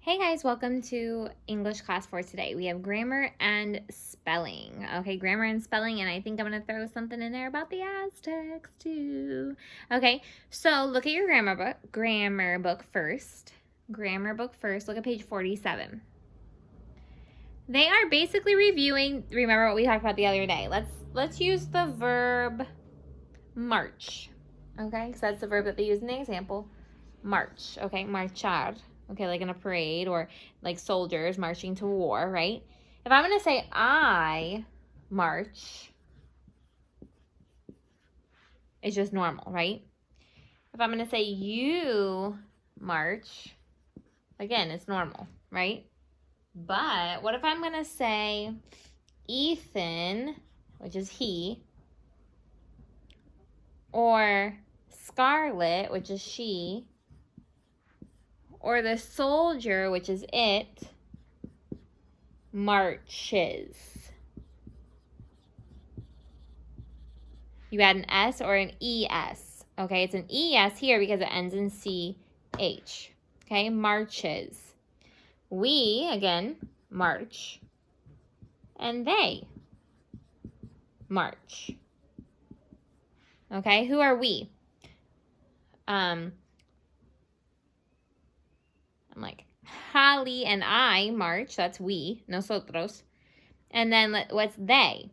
Hey guys, welcome to English class for today. We have grammar and spelling. Okay, grammar and spelling, and I think I'm going to throw something in there about the Aztecs too. Okay, so look at your grammar book first. Look at page 47. They are basically reviewing, remember what we talked about the other day. Let's use the verb march. Okay, because that's the verb that they use in the example. March, okay, marchar. Okay, like in a parade or like soldiers marching to war, right? If I'm going to say I march, it's just normal, right? If I'm going to say you march, again, it's normal, right? But what if I'm going to say Ethan, which is he, or Scarlet, which is she, or the soldier, which is it, marches. You add an S or an ES. Okay, it's an ES here because it ends in CH. Okay, marches. We, again, march. And they march. Okay, who are we? I'm like, Holly and I march. That's we, nosotros. And then what's they?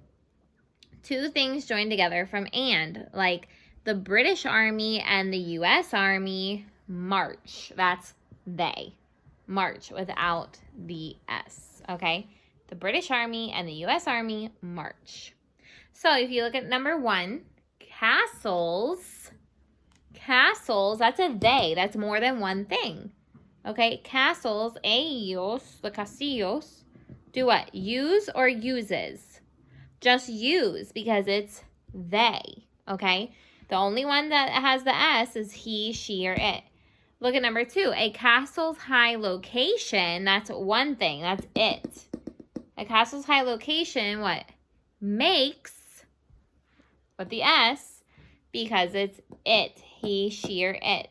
Two things joined together from and, like the British Army and the U.S. Army march. That's they. March without the S, okay? The British Army and the U.S. Army march. So if you look at number 1, castles, that's a they. That's more than one thing, okay? Castles, ellos, the castillos, do what? Use or uses? Just use because it's they, okay? The only one that has the S is he, she, or it. Look at number 2. A castle's high location, that's one thing. That's it. A castle's high location, what? Makes, with the S, because it's it. He, she, or it.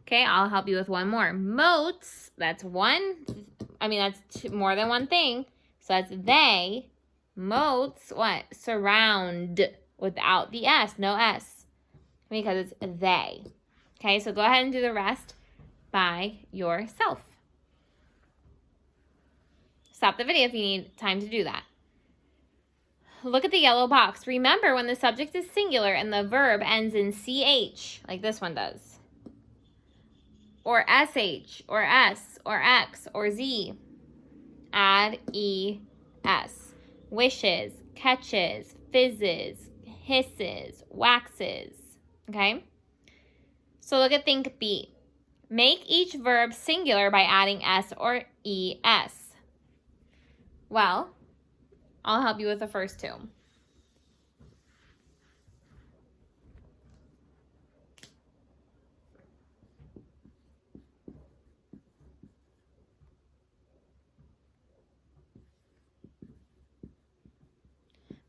Okay, I'll help you with one more. Moats, that's one. That's more than one thing. So that's they. Moats, what? Surround without the S, no S, because it's they. Okay, so go ahead and do the rest by yourself. Stop the video if you need time to do that. Look at the yellow box. Remember when the subject is singular and the verb ends in CH, like this one does, or SH, or S, or X, or Z, add ES. Wishes, catches, fizzes, hisses, waxes, okay? So look at think B. Make each verb singular by adding S or ES. Well, I'll help you with the first two.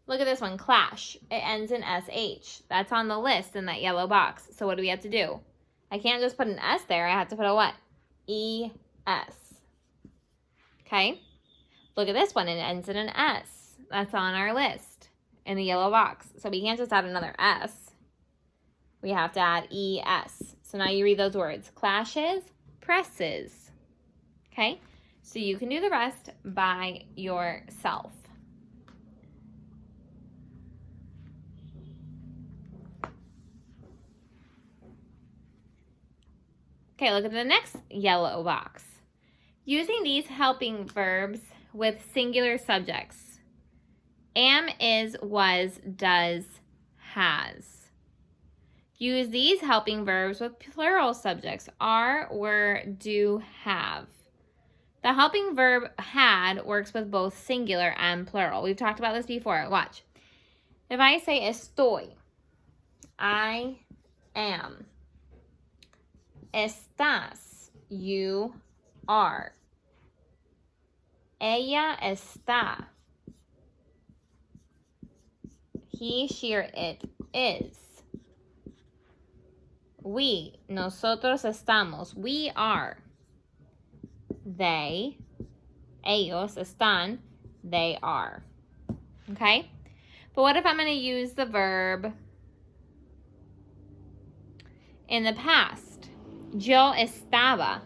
Look at this one, clash. It ends in SH. That's on the list in that yellow box. So what do we have to do? I can't just put an S there. I have to put a what? ES. Okay? Look at this one. It ends in an S. That's on our list in the yellow box. So we can't just add another S. We have to add ES. So now you read those words. Clashes, presses. Okay? So you can do the rest by yourself. Okay, look at the next yellow box. Using these helping verbs with singular subjects. Am, is, was, does, has. Use these helping verbs with plural subjects. Are, were, do, have. The helping verb had works with both singular and plural. We've talked about this before. Watch. If I say estoy, I am. Estás, you are. Ella está. He, she, or it is. We, nosotros estamos. We are. they. Ellos están, they are. Okay? But what if I'm going to use the verb in the past? Yo estaba,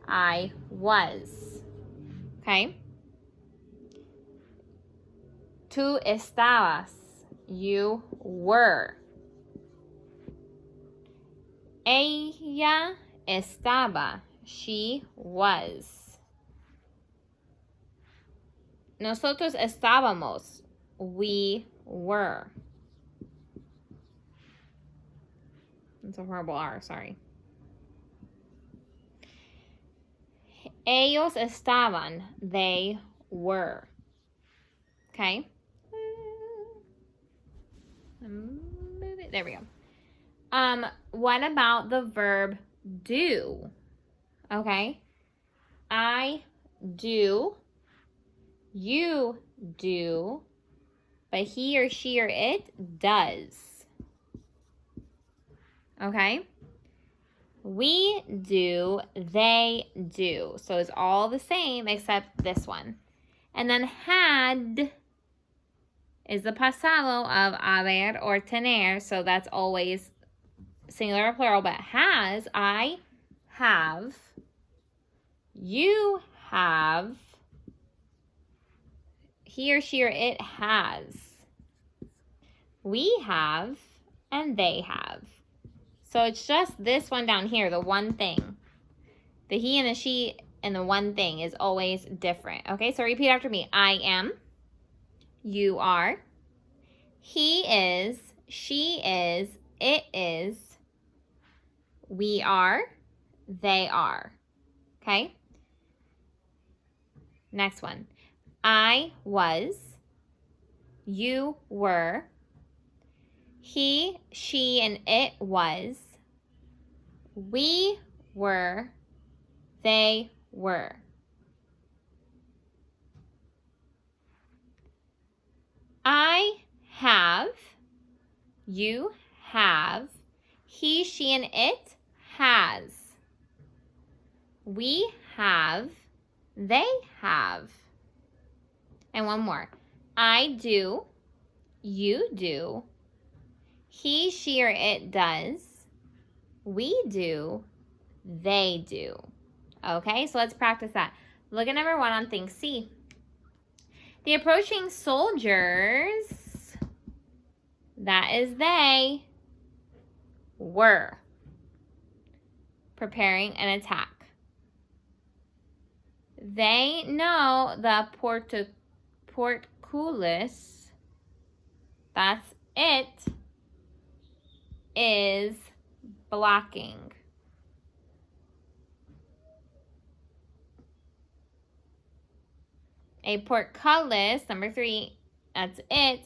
I was. Okay? Tú estabas, you were. Ella estaba, she was. Nosotros estábamos, we were. That's a horrible R, sorry. Ellos estaban, they were. Okay? There we go. What about the verb do? Okay? I do. You do. But he or she or it does. Okay? We do, they do. So it's all the same except this one. And then had is the pasado of haber or tener. So that's always singular or plural. But has, I have, you have, he or she or it has, we have, and they have. So it's just this one down here, the one thing. The he and the she and the one thing is always different. Okay, so repeat after me. I am, you are, he is, she is, it is, we are, they are. Okay? Next one. I was, you were, he, she, and it was, we were, they were. I have, you have, he, she, and it has. We have, they have. And one more. I do, you do, he, she, or it does, we do, they do. Okay, so let's practice that. Look at number 1 on thing C. The approaching soldiers, that is they, were preparing an attack. They know the portcullis, that's it, is blocking. A portcullis, number 3, that's it,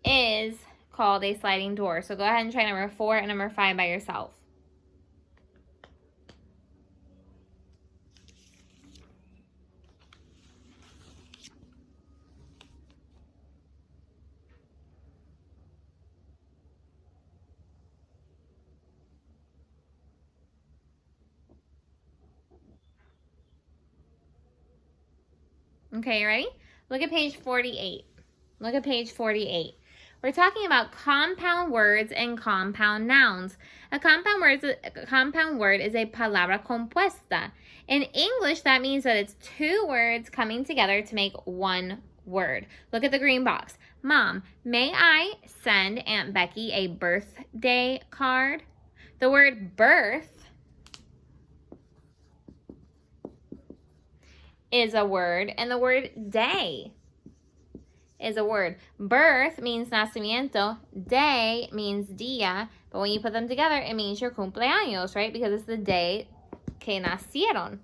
is called a sliding door. So go ahead and try number 4 and number 5 by yourself. Okay, you ready? Look at page 48. Look at page 48. We're talking about compound words and compound nouns. A compound word is a palabra compuesta. In English, that means that it's 2 words coming together to make one word. Look at the green box. Mom, may I send Aunt Becky a birthday card? The word birth is a word, and the word day is a word. Birth means nacimiento, day means día, but when you put them together, it means your cumpleaños, right? Because it's the day que nacieron,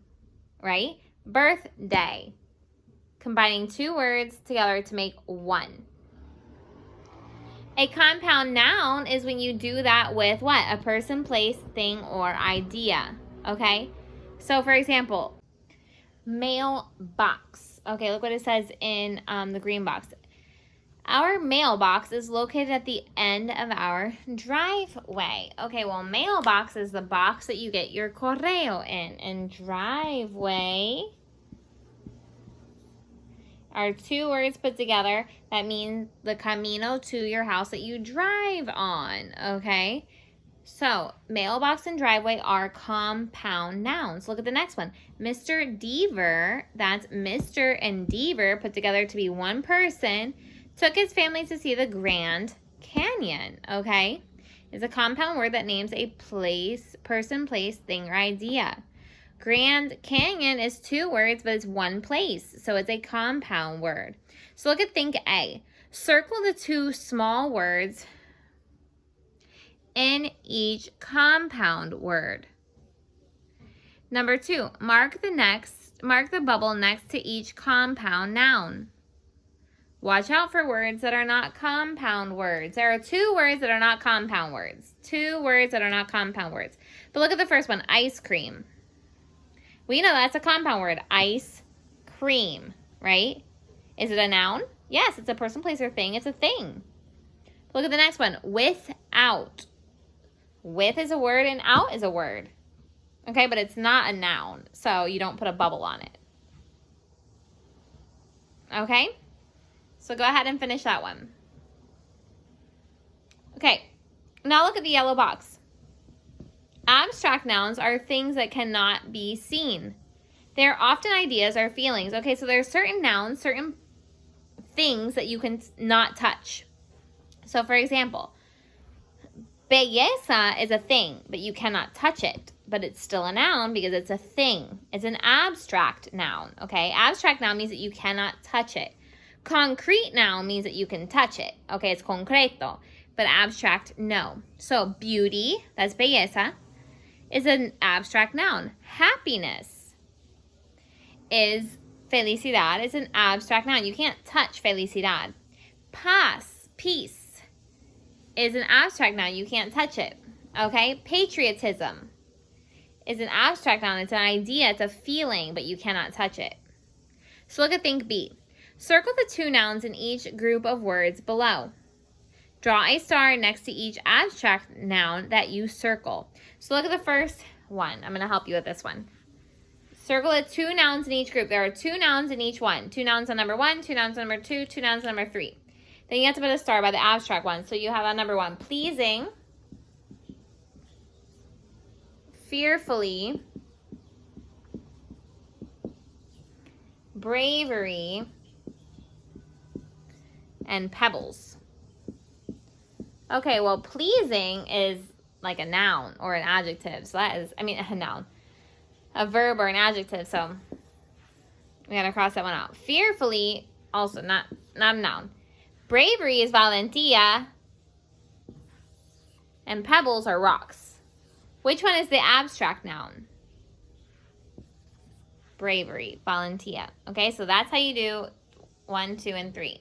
right? Birthday. Combining 2 words together to make one. A compound noun is when you do that with what? A person, place, thing, or idea, okay? So, for example, mailbox. Okay, look what it says in the green box. Our mailbox is located at the end of our driveway. Okay, well, mailbox is the box that you get your correo in. And driveway are two words put together that mean the camino to your house that you drive on, okay? So, mailbox and driveway are compound nouns. Look at the next one. Mr. Deaver, that's Mr. and Deaver put together to be one person, took his family to see the Grand Canyon, okay? It's a compound word that names a place, person, place, thing, or idea. Grand Canyon is two words, but it's one place, so it's a compound word. So look at think A. Circle the two small words in each compound word. Number 2, mark the bubble next to each compound noun. Watch out for words that are not compound words. There are two words that are not compound words. Two words that are not compound words. But look at the first one, ice cream. We know that's a compound word, ice cream, right? Is it a noun? Yes, it's a person, place, or thing. It's a thing. Look at the next one, without. With is a word and out is a word. Okay, but it's not a noun, so you don't put a bubble on it. Okay? So go ahead and finish that one. Okay, now look at the yellow box. Abstract nouns are things that cannot be seen. They're often ideas or feelings. Okay, so there's certain nouns, certain things that you can not touch. So for example, belleza is a thing, but you cannot touch it. But it's still a noun because it's a thing. It's an abstract noun, okay? Abstract noun means that you cannot touch it. Concrete noun means that you can touch it. Okay, it's concreto. But abstract, no. So beauty, that's belleza, is an abstract noun. Happiness is felicidad, is an abstract noun. You can't touch felicidad. Paz, peace, is an abstract noun. You can't touch it. Okay? Patriotism is an abstract noun. It's an idea. It's a feeling, but you cannot touch it. So look at think B. Circle the two nouns in each group of words below. Draw a star next to each abstract noun that you circle. So look at the first one. I'm going to help you with this one. Circle the two nouns in each group. There are two nouns in each one. Two nouns on number 1, two nouns on number 2, two nouns on number 3. Then you have to put a star by the abstract one. So you have on number 1, pleasing, fearfully, bravery, and pebbles. Okay, well, pleasing is like a noun or an adjective. So that is, a noun. A verb or an adjective. So we gotta cross that one out. Fearfully, also not a noun. Bravery is valentia. And pebbles are rocks. Which one is the abstract noun? Bravery, valentia. Okay, so that's how you do 1, 2, and 3.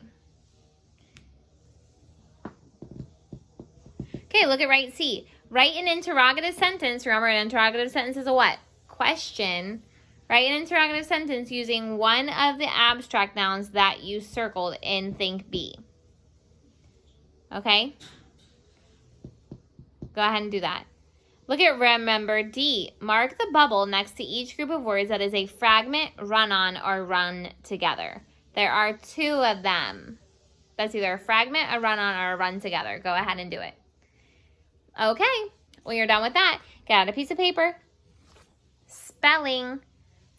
Okay, look at right C. Write an interrogative sentence. Remember, an interrogative sentence is a what? Question. Write an interrogative sentence using one of the abstract nouns that you circled in think B. Okay? Go ahead and do that. Look at remember D. Mark the bubble next to each group of words that is a fragment, run on, or run together. There are 2 of them. That's either a fragment, a run on, or a run together. Go ahead and do it. Okay, when you're done with that, get out a piece of paper. Spelling,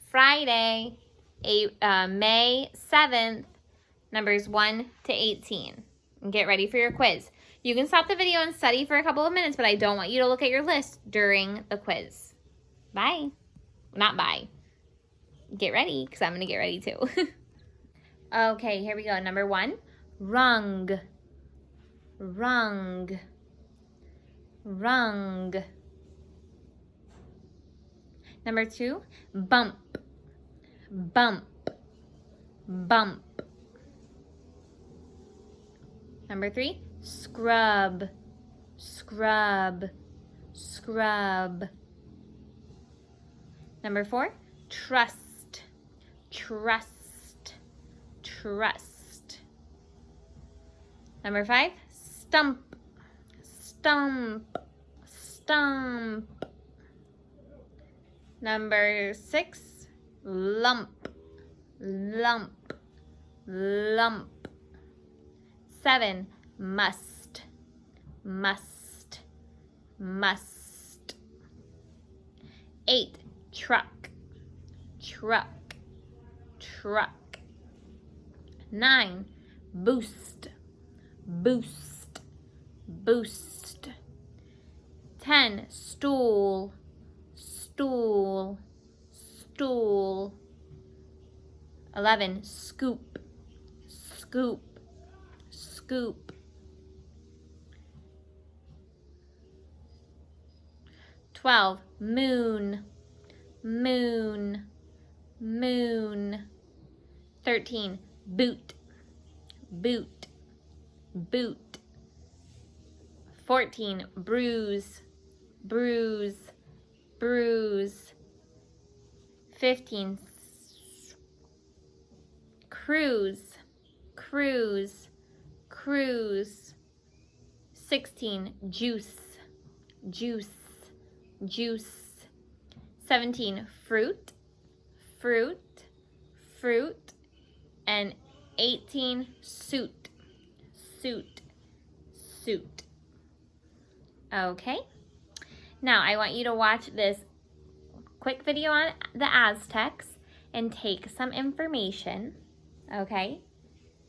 Friday, May 7th, numbers 1 to 18. And get ready for your quiz. You can stop the video and study for a couple of minutes, but I don't want you to look at your list during the quiz. Bye. Not bye. Get ready, because I'm going to get ready too. Okay, here we go. Number 1, rung. Rung. Rung. Number 2, bump. Bump. Bump. Number 3, scrub. Scrub. Scrub. Number 4, trust. Trust. Trust. Number 5, stump, stump, stump. Number 6, lump, lump, lump. 7, must, must, must. 8, truck, truck, truck. 9, boost, boost, boost. 10, stool, stool, stool. 11, scoop, scoop, scoop. 12, moon, moon, moon. 13, boot, boot, boot. 14, bruise, bruise, bruise. 15, cruise, cruise, cruise. 16, juice, juice, juice. 17, fruit, fruit, fruit. And 18, suit, suit, suit. Okay. Now I want you to watch this quick video on the Aztecs and take some information. Okay?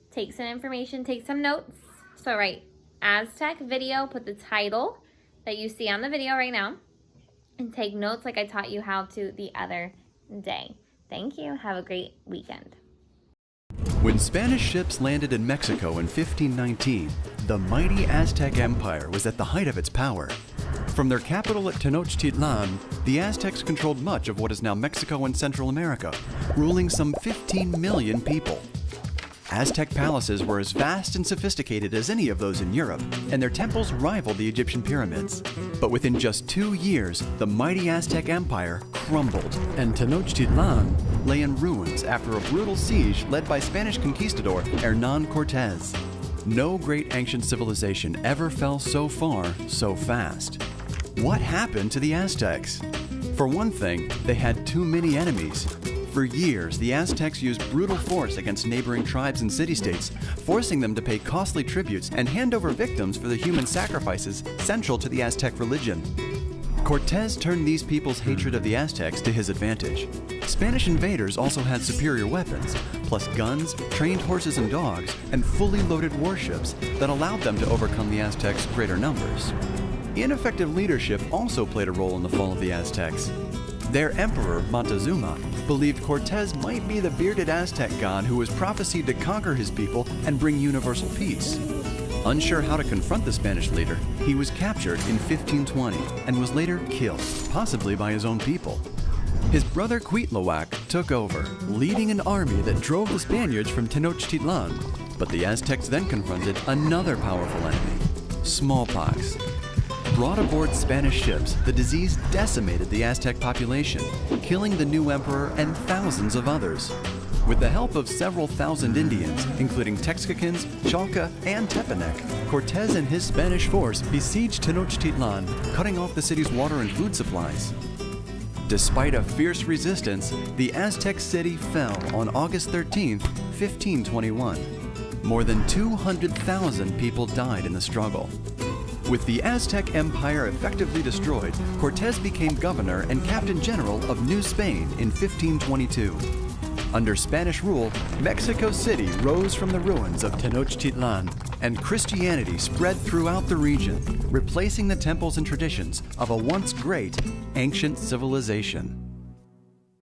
Take some information, take some notes. So write Aztec video, put the title that you see on the video right now, and take notes like I taught you how to the other day. Thank you. Have a great weekend. When Spanish ships landed in Mexico in 1519, the mighty Aztec Empire was at the height of its power. From their capital at Tenochtitlan, the Aztecs controlled much of what is now Mexico and Central America, ruling some 15 million people. Aztec palaces were as vast and sophisticated as any of those in Europe, and their temples rivaled the Egyptian pyramids. But within just 2 years, the mighty Aztec Empire crumbled, and Tenochtitlan lay in ruins after a brutal siege led by Spanish conquistador Hernán Cortés. No great ancient civilization ever fell so far, so fast. What happened to the Aztecs? For one thing, they had too many enemies. For years, the Aztecs used brutal force against neighboring tribes and city-states, forcing them to pay costly tributes and hand over victims for the human sacrifices central to the Aztec religion. Cortés turned these people's hatred of the Aztecs to his advantage. Spanish invaders also had superior weapons, plus guns, trained horses and dogs, and fully loaded warships that allowed them to overcome the Aztecs' greater numbers. Ineffective leadership also played a role in the fall of the Aztecs. Their emperor, Montezuma, believed Cortés might be the bearded Aztec god who was prophesied to conquer his people and bring universal peace. Unsure how to confront the Spanish leader, he was captured in 1520 and was later killed, possibly by his own people. His brother Cuitlahuac took over, leading an army that drove the Spaniards from Tenochtitlan. But the Aztecs then confronted another powerful enemy, smallpox. Brought aboard Spanish ships, the disease decimated the Aztec population, killing the new emperor and thousands of others. With the help of several thousand Indians, including Texcacans, Chalca, and Tepanec, Cortés and his Spanish force besieged Tenochtitlan, cutting off the city's water and food supplies. Despite a fierce resistance, the Aztec city fell on August 13, 1521. More than 200,000 people died in the struggle. With the Aztec Empire effectively destroyed, Cortés became governor and captain general of New Spain in 1522. Under Spanish rule, Mexico City rose from the ruins of Tenochtitlan, and Christianity spread throughout the region, replacing the temples and traditions of a once great ancient civilization.